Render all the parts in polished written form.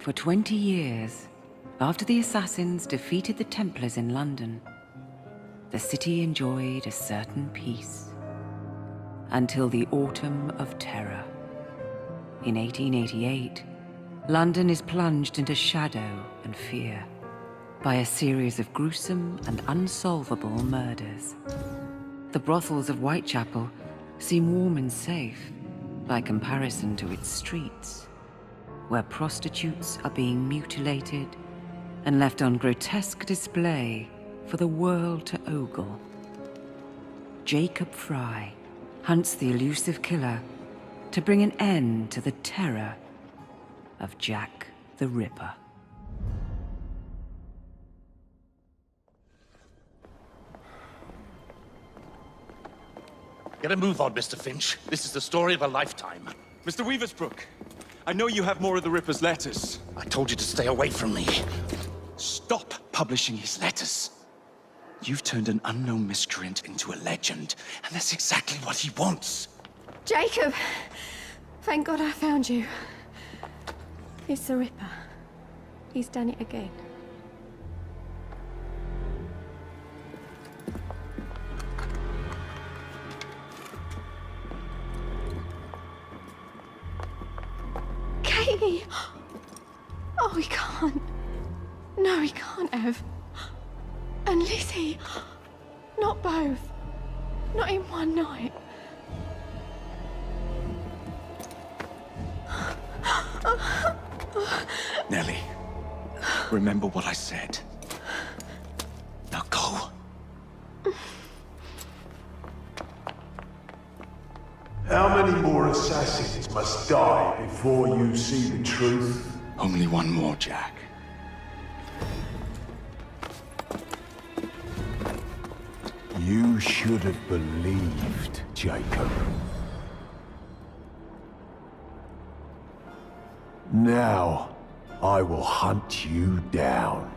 For 20 years, after the assassins defeated the Templars in London, the city enjoyed a certain peace. Until the Autumn of Terror. In 1888, London is plunged into shadow and fear by a series of gruesome and unsolvable murders. The brothels of Whitechapel seem warm and safe by comparison to its streets, where prostitutes are being mutilated and left on grotesque display for the world to ogle. Jacob Fry hunts the elusive killer to bring an end to the terror of Jack the Ripper. Get a move on, Mr. Finch. This is the story of a lifetime. Mr. Weaversbrook, I know you have more of the Ripper's letters. I told you to stay away from me. Stop publishing his letters. You've turned an unknown miscreant into a legend, and that's exactly what he wants. Jacob! Thank God I found you. It's the Ripper. He's done it again. Katie! Oh, he can't. No, he can't have. And Lizzie. Not both. Not in one night. Nellie, remember what I said. Now go. How many more assassins must die before you see the truth? Only one more, Jack. You should have believed, Jacob. Now, I will hunt you down.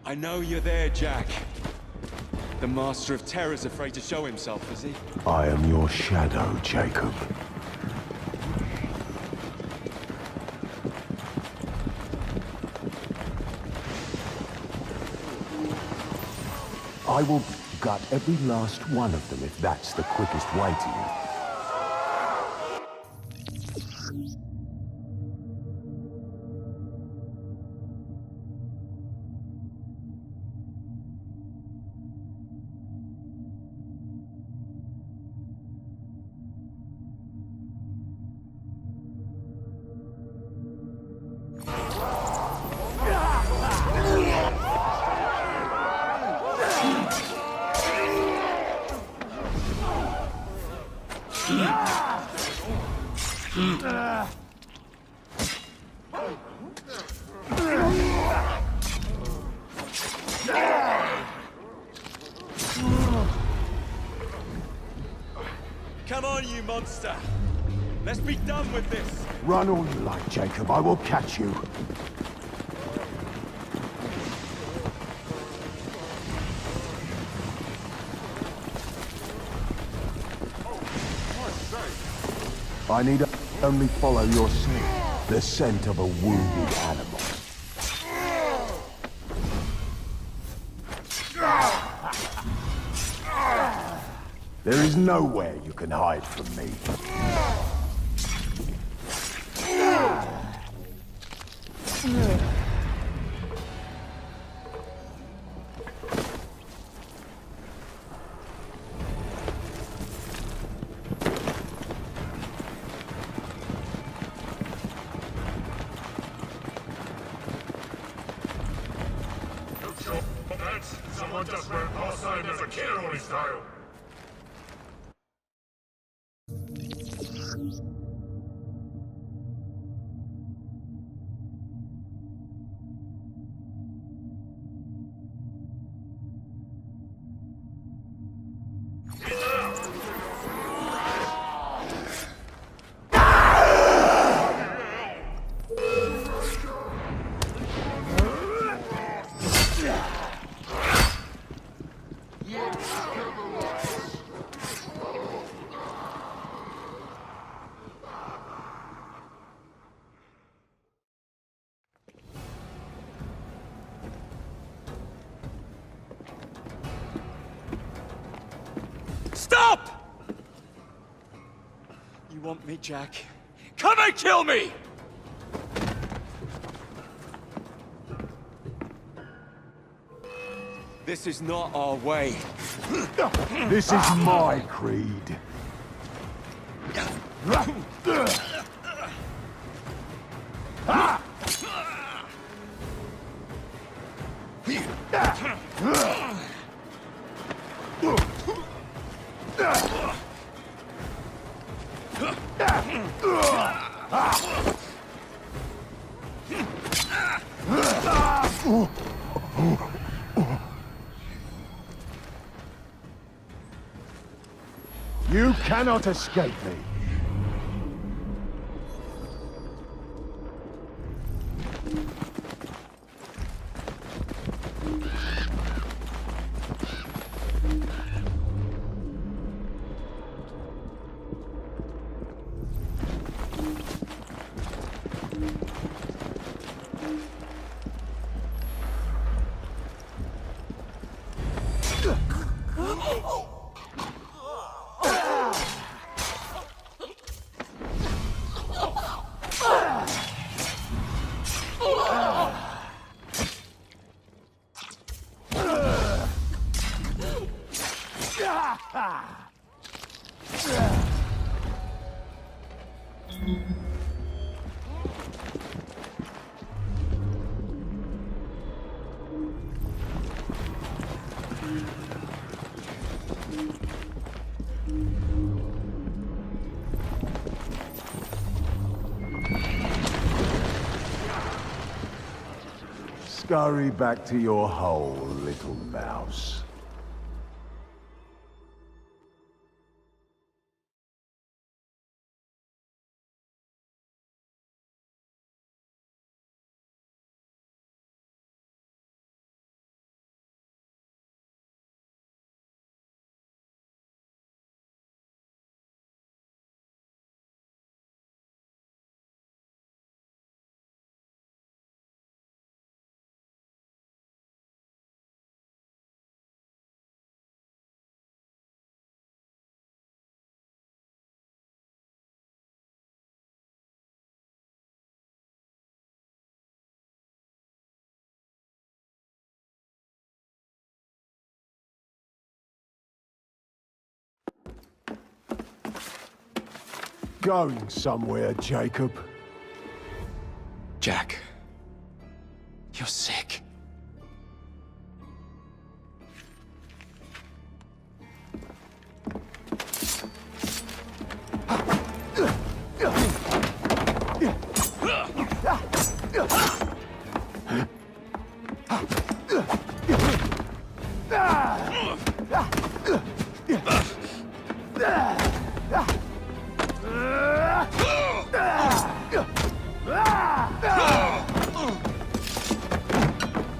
I know you're there, Jack. The Master of Terror's afraid to show himself, is he? I am your shadow, Jacob. I will gut every last one of them if that's the quickest way to you. Come on, you monster! Let's be done with this! Run all you like, Jacob. I will catch you. I need only follow your scent. The scent of a wounded animal. There is nowhere you can hide from me. Someone just went outside as a kid style. Stop! You want me, Jack? Come and kill me! This is not our way. This is my creed. You cannot escape me. Scurry back to your hole, little mouse. Going somewhere, Jacob. Jack, you're sick.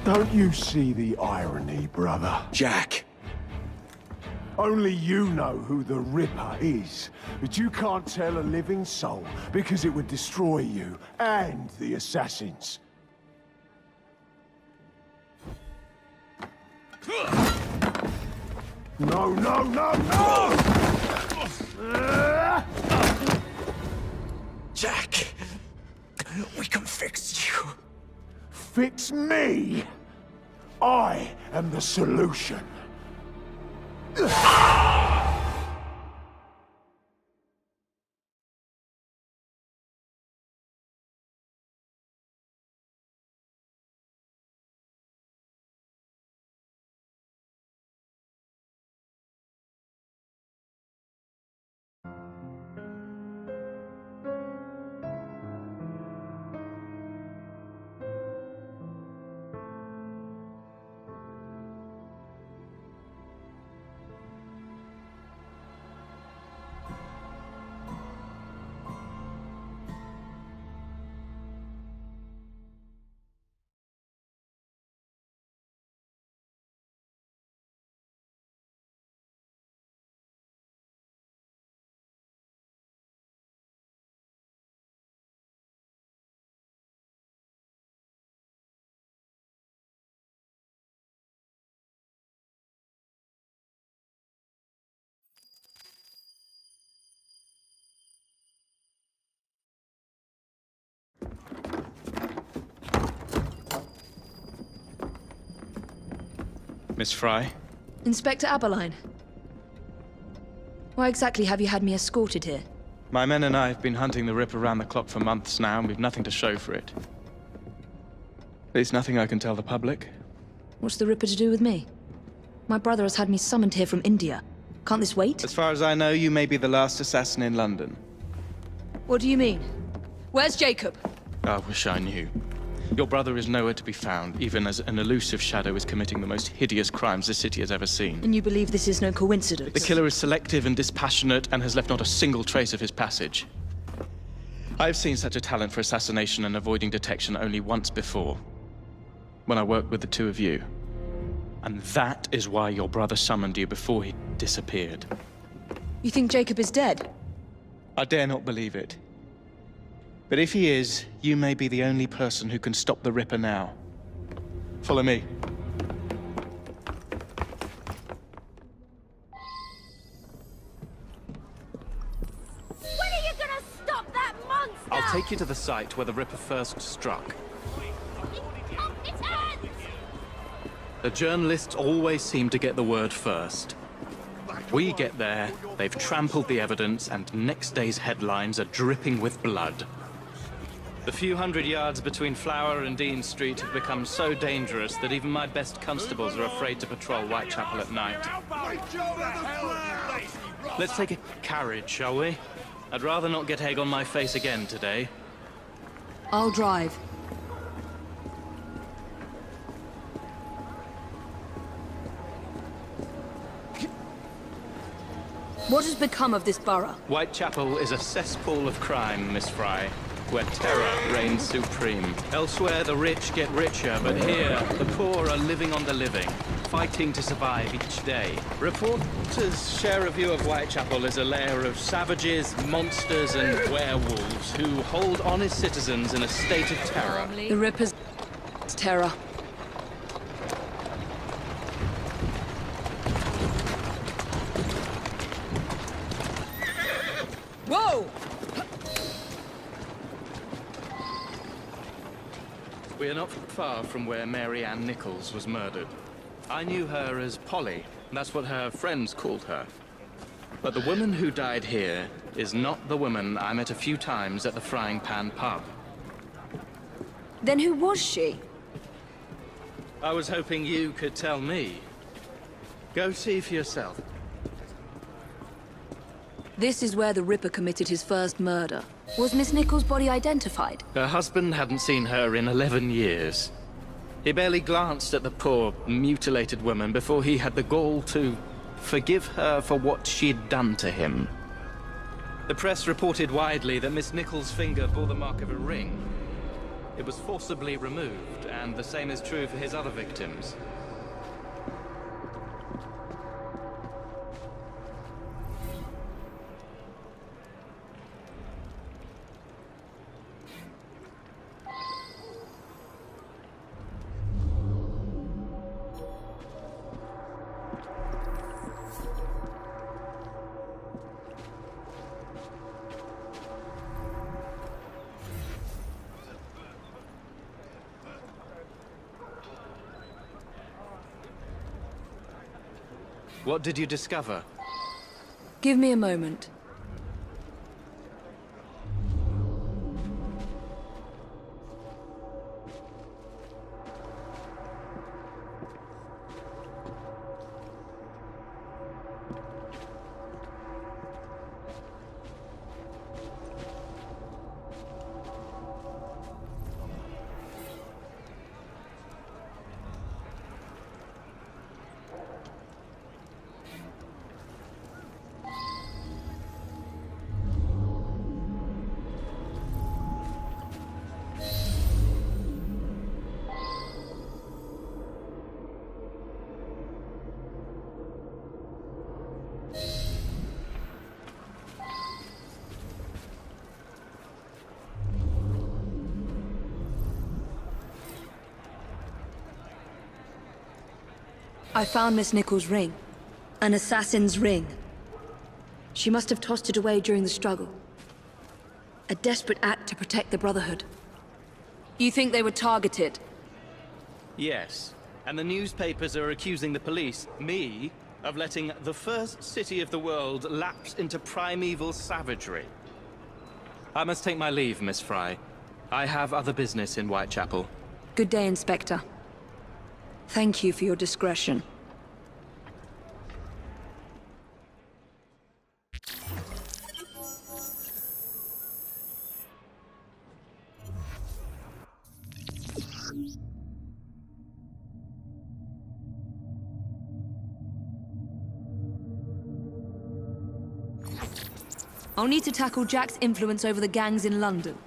Don't you see the irony, brother? Jack! Only you know who the Ripper is, but you can't tell a living soul because it would destroy you and the assassins. No, no, no, no! Jack! We can fix you. Fix me? I am the solution. Miss Fry. Inspector Aberline. Why exactly have you had me escorted here? My men and I have been hunting the Ripper around the clock for months now, and we've nothing to show for it. At least nothing I can tell the public. What's the Ripper to do with me? My brother has had me summoned here from India. Can't this wait? As far as I know, you may be the last assassin in London. What do you mean? Where's Jacob? I wish I knew. Your brother is nowhere to be found, even as an elusive shadow is committing the most hideous crimes this city has ever seen. And you believe this is no coincidence? The killer is selective and dispassionate and has left not a single trace of his passage. I've seen such a talent for assassination and avoiding detection only once before. When I worked with the two of you. And that is why your brother summoned you before he disappeared. You think Jacob is dead? I dare not believe it. But if he is, you may be the only person who can stop the Ripper now. Follow me. When are you gonna stop that monster? I'll take you to the site where the Ripper first struck. Its hands! The journalists always seem to get the word first. We get there, they've trampled the evidence, and next day's headlines are dripping with blood. The few hundred yards between Flower and Dean Street have become so dangerous that even my best constables are afraid to patrol Whitechapel at night. Let's take a carriage, shall we? I'd rather not get egg on my face again today. I'll drive. What has become of this borough? Whitechapel is a cesspool of crime, Miss Fry, where terror reigns supreme. Elsewhere, the rich get richer, but here, the poor are living on the living, fighting to survive each day. Reporters share a view of Whitechapel as a lair of savages, monsters, and werewolves who hold honest citizens in a state of terror. The Ripper's terror. Whoa! We are not far from where Mary Ann Nichols was murdered. I knew her as Polly. That's what her friends called her. But the woman who died here is not the woman I met a few times at the Frying Pan pub. Then who was she? I was hoping you could tell me. Go see for yourself. This is where the Ripper committed his first murder. Was Miss Nichols' body identified? Her husband hadn't seen her in 11 years. He barely glanced at the poor, mutilated woman before he had the gall to forgive her for what she'd done to him. The press reported widely that Miss Nichols' finger bore the mark of a ring. It was forcibly removed, and the same is true for his other victims. What did you discover? Give me a moment. I found Miss Nichols' ring. An assassin's ring. She must have tossed it away during the struggle. A desperate act to protect the Brotherhood. You think they were targeted? Yes. And the newspapers are accusing the police, me, of letting the first city of the world lapse into primeval savagery. I must take my leave, Miss Fry. I have other business in Whitechapel. Good day, Inspector. Thank you for your discretion. I'll need to tackle Jack's influence over the gangs in London.